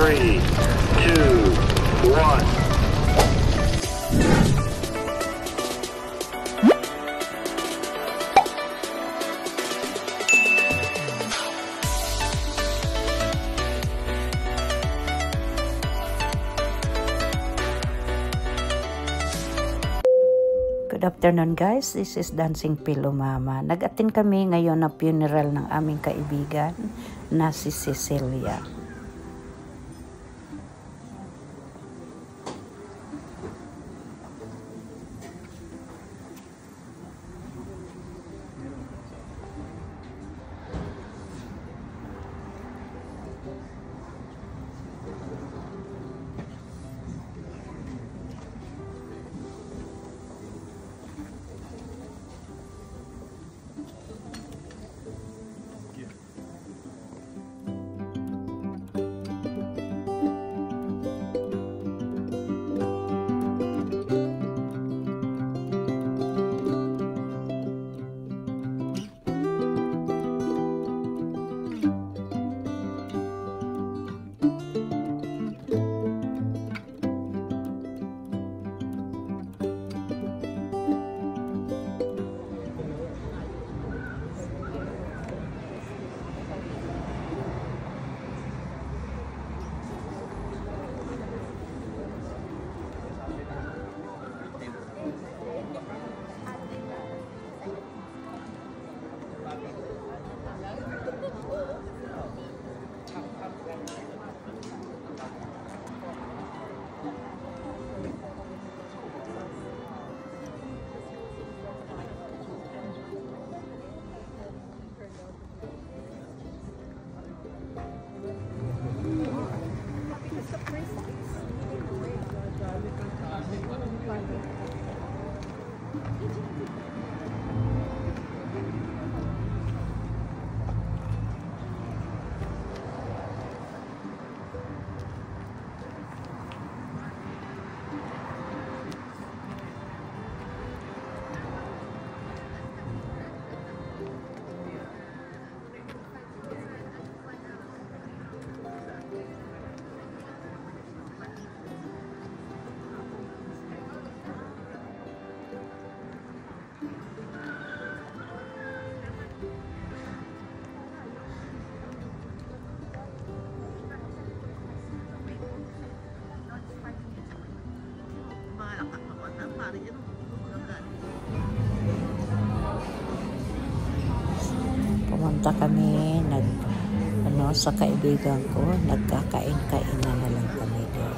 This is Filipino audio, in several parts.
3, 2, 1. Good afternoon guys, this is Dancing Pillow Mama. Nag-attend kami ngayon na funeral ng aming kaibigan na si Cecilia. Pumunta kami sa kaibigan ko, nagkakain-kainan na lang kami doon.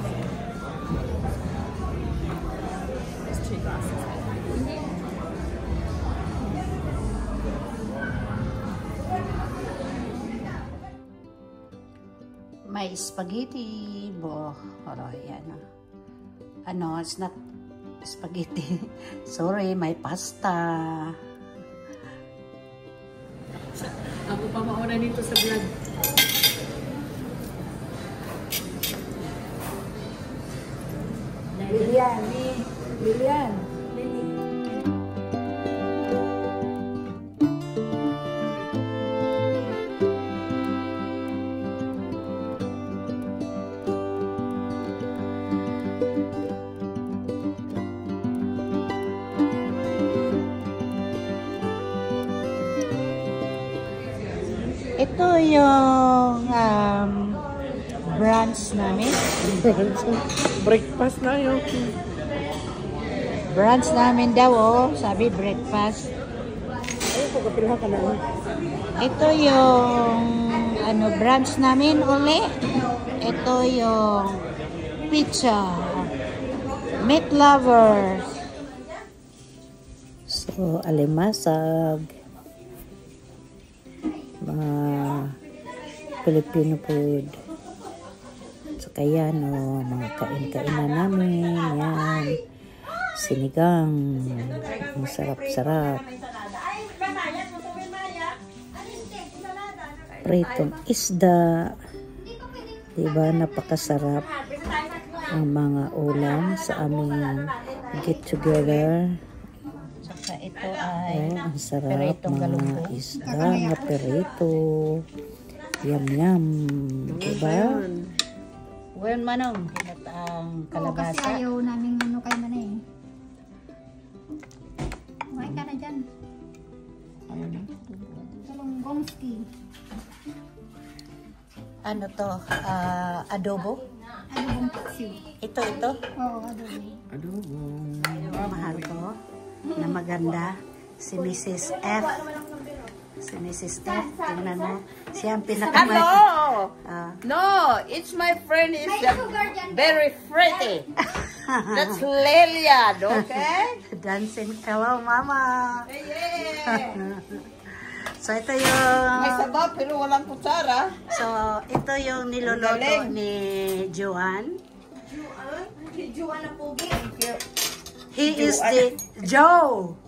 May spaghetti, it's not spaghetti. Sorry, may pasta. Ako pa mauna dito sa vlog. Lilian. Ito yung brunch namin. Breakfast na yun. Brunch namin daw, sabi breakfast. Ito yung brunch namin uli. Ito yung pizza. Meat lovers. So, alimasag. Mga Filipino food. Saka yan, mga kain-kainan namin. Yan. Sinigang. Ang sarap-sarap. Pritong isda. Diba, napakasarap ang mga ulam sa aming get together. Saka ito ay ang sarap, mga isda na perito. Yum yum, diba? Well, manong, ang Oo, kasi kalabasa. ayaw namin ano kay mana eh. Kumain ka na dyan. Salonggongski. Ano to? Adobo? Adobong paksiw. Ito. Oo, adobo. Mahal ko. Na maganda. Si Mrs. F. Si Mrs. F. Tingnan mo. Siya ang pinakamay. Hello! Ah. No, it's my friend is May sugar dyan. very pretty. That's Lilian, okay? Dancing. Hello, Mama. Yeah. So, ito May yung... sabaw pero walang kutsara. So, ito yung niluluto Galing. ni Joan. Thank you. He is the... Joe!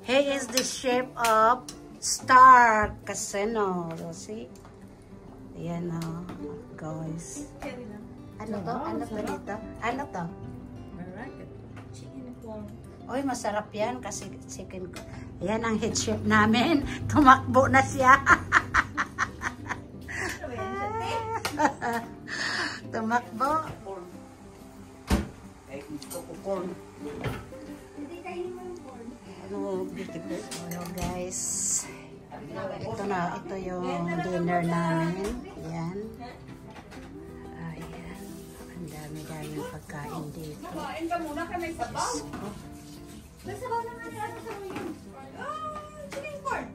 He is the chef of Star Casino. See? Ayan o, guys. Ano to? Ano to dito? Ano to? Oy, masarap yan kasi chicken ko. Ayan ang head chef namin. Tumakbo na siya. Tumakbo. Ano, beautiful. Hello, guys. Ito yung dinner namin. Ayan. Ayan. Ang dami-daming pagkain dito. Kain ka muna ka may sabaw. May sabaw na nga nila sa yun. Chicken corn.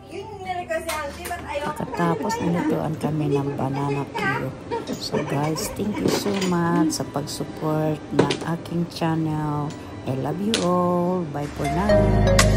Yung nirequest si Auntie, but ayaw ko. Katapos nilutuan kami ng banana peel. So guys, thank you so much sa pag-support ng aking channel. I love you all. Bye for now.